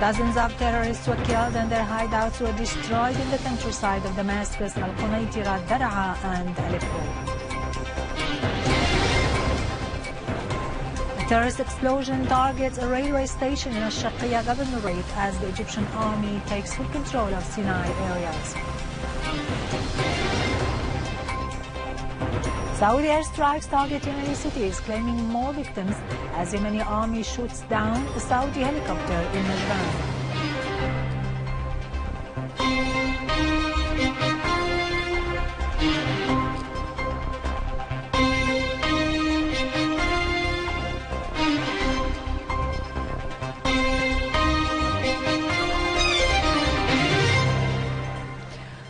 Dozens of terrorists were killed and their hideouts were destroyed in the countryside of Damascus, al-Qunaitira, Daraa and Aleppo. A terrorist explosion targets a railway station in al-Sharqiya governorate as the Egyptian army takes full control of Sinai areas. Saudi airstrikes target Yemeni cities, claiming more victims as Yemeni army shoots down a Saudi helicopter in Najran.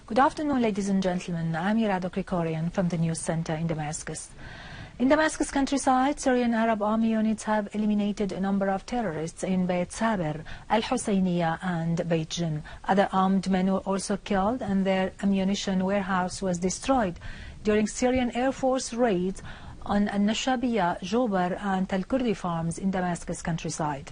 Good afternoon, ladies and gentlemen. I'm Irado Krikorian from the News Center in Damascus. In Damascus countryside, Syrian Arab army units have eliminated a number of terrorists in Beit Sabir, Al-Husayniya and Beit Jinn. Other armed men were also killed and their ammunition warehouse was destroyed during Syrian Air Force raids on Al-Nashabiyya, Jobar and Al-Kurdi farms in Damascus countryside.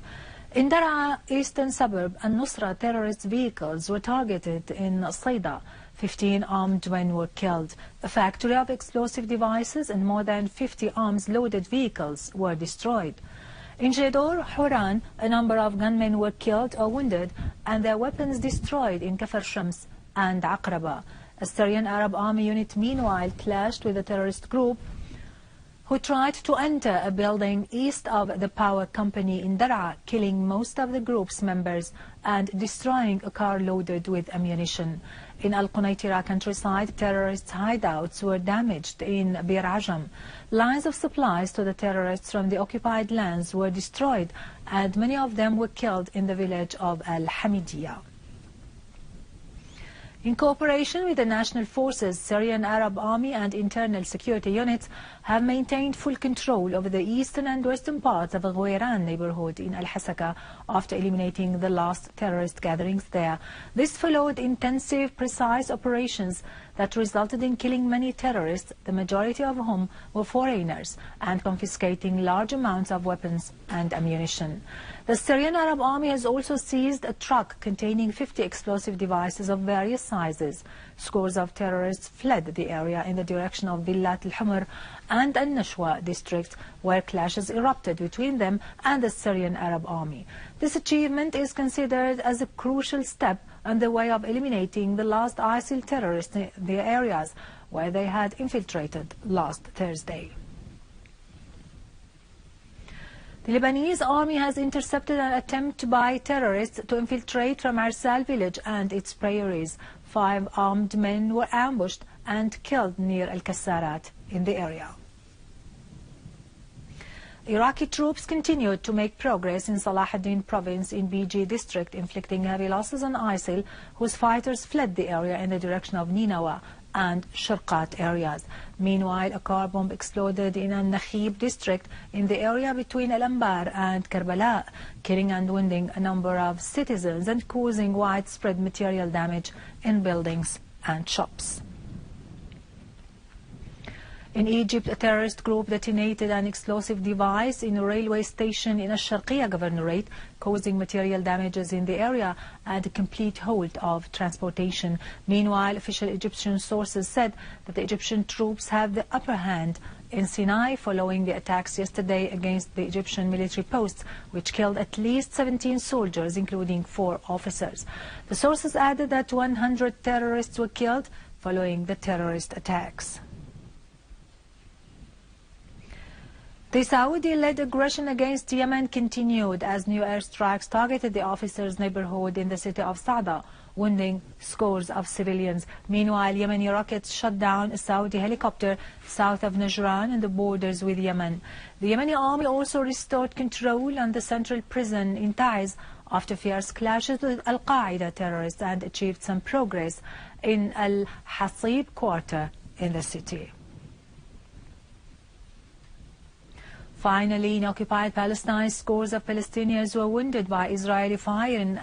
In Daraa, eastern suburb, al-Nusra terrorist vehicles were targeted in Sayda. 15 armed men were killed. A factory of explosive devices and more than 50 arms-loaded vehicles were destroyed. In Jedor, Huran, a number of gunmen were killed or wounded and their weapons destroyed in Kafr Shams and Aqraba. A Syrian Arab army unit meanwhile clashed with a terrorist group who tried to enter a building east of the power company in Daraa, killing most of the group's members and destroying a car loaded with ammunition. In Al-Qunaitira countryside, terrorists' hideouts were damaged in Bir Ajam. Lines of supplies to the terrorists from the occupied lands were destroyed and many of them were killed in the village of Al-Hamidiyya. In cooperation with the national forces, Syrian Arab army and internal security units have maintained full control over the eastern and western parts of the Ghweiran neighborhood in Al-Hasaka after eliminating the last terrorist gatherings there. This followed intensive, precise operations that resulted in killing many terrorists, the majority of whom were foreigners, and confiscating large amounts of weapons and ammunition. The Syrian Arab army has also seized a truck containing 50 explosive devices of various sizes. Scores of terrorists fled the area in the direction of Villat al-Humr and al-Nashwa districts, where clashes erupted between them and the Syrian Arab army. This achievement is considered as a crucial step on the way of eliminating the last ISIL terrorists in the areas where they had infiltrated last Thursday. The Lebanese army has intercepted an attempt by terrorists to infiltrate from Arsal village and its prairies. 5 armed men were ambushed and killed near Al-Kassarat in the area. Iraqi troops continued to make progress in Salah ad-Din province in BG district, inflicting heavy losses on ISIL, whose fighters fled the area in the direction of Ninawa and Shirqat areas. Meanwhile, a car bomb exploded in al-Nakhib district in the area between Al-Anbar and Karbala, killing and wounding a number of citizens and causing widespread material damage in buildings and shops. In Egypt, a terrorist group detonated an explosive device in a railway station in al-Sharqiya governorate, causing material damages in the area and a complete halt of transportation. Meanwhile, official Egyptian sources said that the Egyptian troops have the upper hand in Sinai following the attacks yesterday against the Egyptian military posts, which killed at least 17 soldiers, including 4 officers. The sources added that 100 terrorists were killed following the terrorist attacks. The Saudi-led aggression against Yemen continued as new airstrikes targeted the officers' neighborhood in the city of Sa'da, wounding scores of civilians. Meanwhile, Yemeni rockets shot down a Saudi helicopter south of Najran and the borders with Yemen. The Yemeni army also restored control on the central prison in Taiz after fierce clashes with al-Qaeda terrorists and achieved some progress in al-Hasib quarter in the city. Finally, in occupied Palestine, scores of Palestinians were wounded by Israeli fire in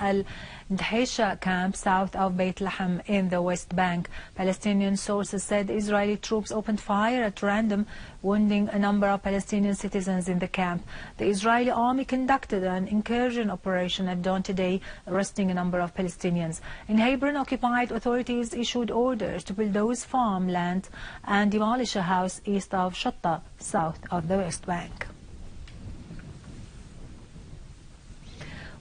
Dheisha camp south of Beit Lahem in the West Bank. Palestinian sources said Israeli troops opened fire at random, wounding a number of Palestinian citizens in the camp. The Israeli army conducted an incursion operation at dawn today, arresting a number of Palestinians. In Hebron, occupied authorities issued orders to bulldoze farmland and demolish a house east of Shatta, south of the West Bank.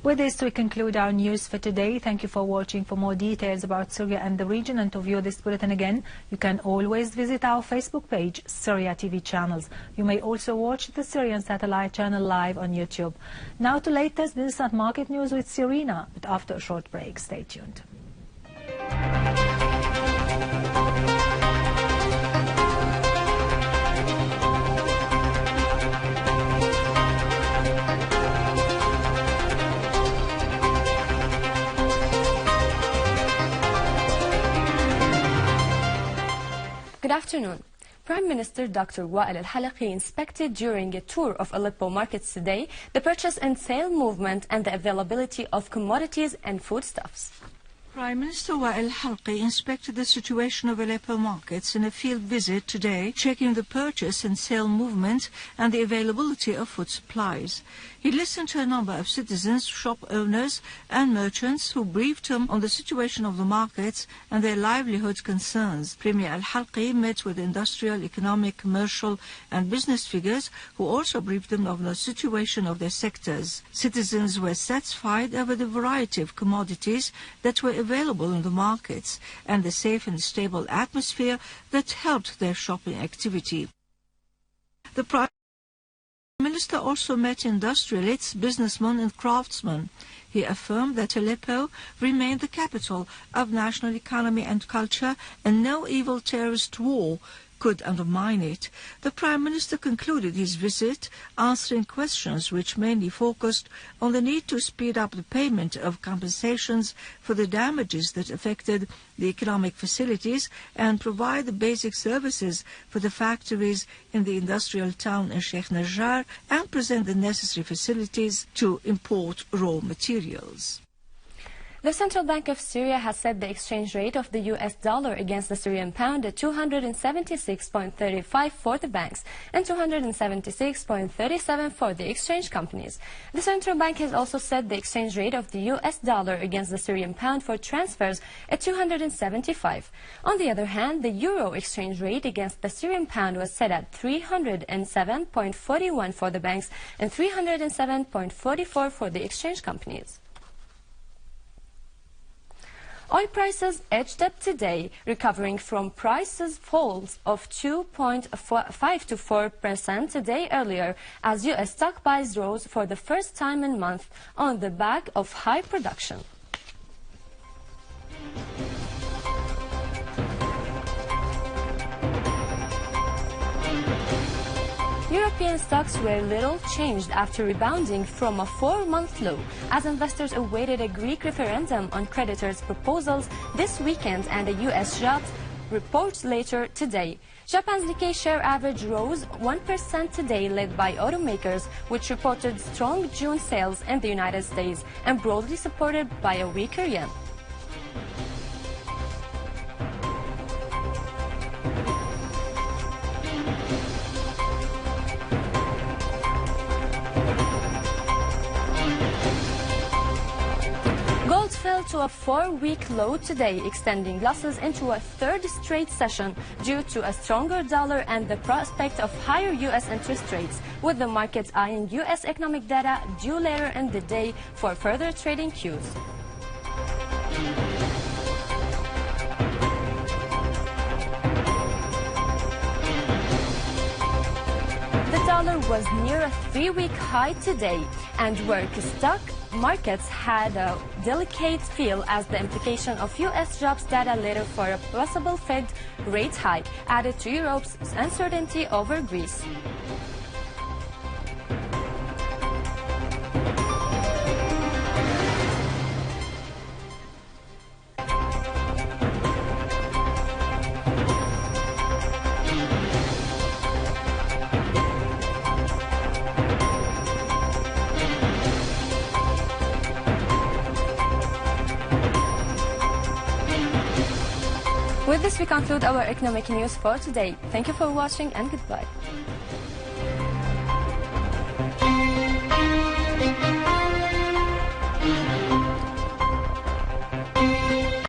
With this, we conclude our news for today. Thank you for watching. For more details about Syria and the region and to view this bulletin again, you can always visit our Facebook page, Syria TV channels. You may also watch the Syrian satellite channel live on YouTube. Now to latest business and market news with Serena, but after a short break, stay tuned. Good afternoon. Prime Minister Dr. Wael al-Halaqi inspected during a tour of Aleppo markets today the purchase and sale movement and the availability of commodities and foodstuffs. Prime Minister Wael al-Halaqi inspected the situation of Aleppo markets in a field visit today, checking the purchase and sale movement and the availability of food supplies. He listened to a number of citizens, shop owners and merchants who briefed him on the situation of the markets and their livelihood concerns. Premier al-Halaqi met with industrial, economic, commercial and business figures who also briefed him on the situation of their sectors. Citizens were satisfied over the variety of commodities that were available in the markets and the safe and stable atmosphere that helped their shopping activity. The Prime Minister also met industrialists, businessmen and craftsmen. He affirmed that Aleppo remained the capital of national economy and culture and no evil terrorist war could undermine it. The Prime Minister concluded his visit answering questions which mainly focused on the need to speed up the payment of compensations for the damages that affected the economic facilities and provide the basic services for the factories in the industrial town in Sheikh Najjar and present the necessary facilities to import raw materials. The Central Bank of Syria has set the exchange rate of the US dollar against the Syrian pound at 276.35 for the banks and 276.37 for the exchange companies. The Central Bank has also set the exchange rate of the US dollar against the Syrian pound for transfers at 275. On the other hand, the euro exchange rate against the Syrian pound was set at 307.41 for the banks and 307.44 for the exchange companies. Oil prices edged up today, recovering from prices falls of 2.5 to 4% a day earlier as U.S. stock buys rose for the first time in months on the back of high production. European stocks were little changed after rebounding from a 4-month low as investors awaited a Greek referendum on creditors' proposals this weekend and a U.S. jobs report later today. Japan's Nikkei share average rose 1% today, led by automakers, which reported strong June sales in the United States and broadly supported by a weaker yen. Gold fell to a 4-week low today, extending losses into a third straight session due to a stronger dollar and the prospect of higher U.S. interest rates, with the markets eyeing U.S. economic data due later in the day for further trading cues. The dollar was near a 3-week high today, and where stock markets had a delicate feel as the implication of U.S. jobs data later for a possible Fed rate hike added to Europe's uncertainty over Greece. With this, we conclude our economic news for today. Thank you for watching and goodbye.